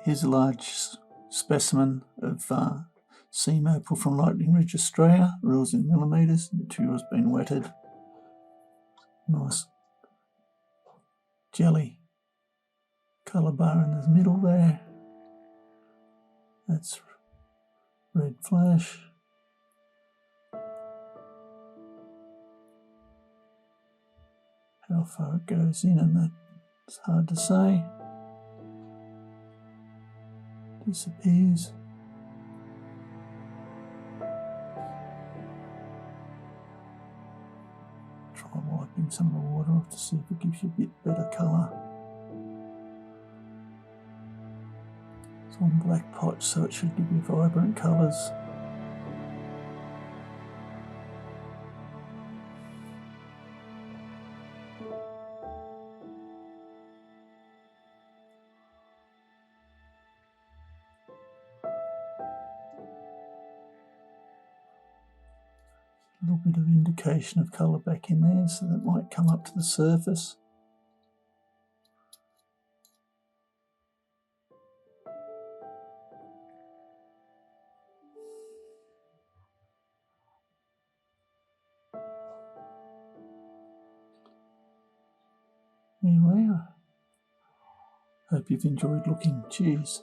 Here's a large specimen of seam opal from Lightning Ridge, Australia. Rules in millimetres. Material's been wetted. Nice jelly colour bar in the middle there. That's red flash. How far it goes in, and that's hard to say. Disappears. Try wiping some of the water off to see if it gives you a bit better colour. It's on black pot, so it should give you vibrant colours. A little bit of indication of colour back in there, so that might come up to the surface. Anyway, I hope you've enjoyed looking. Cheers.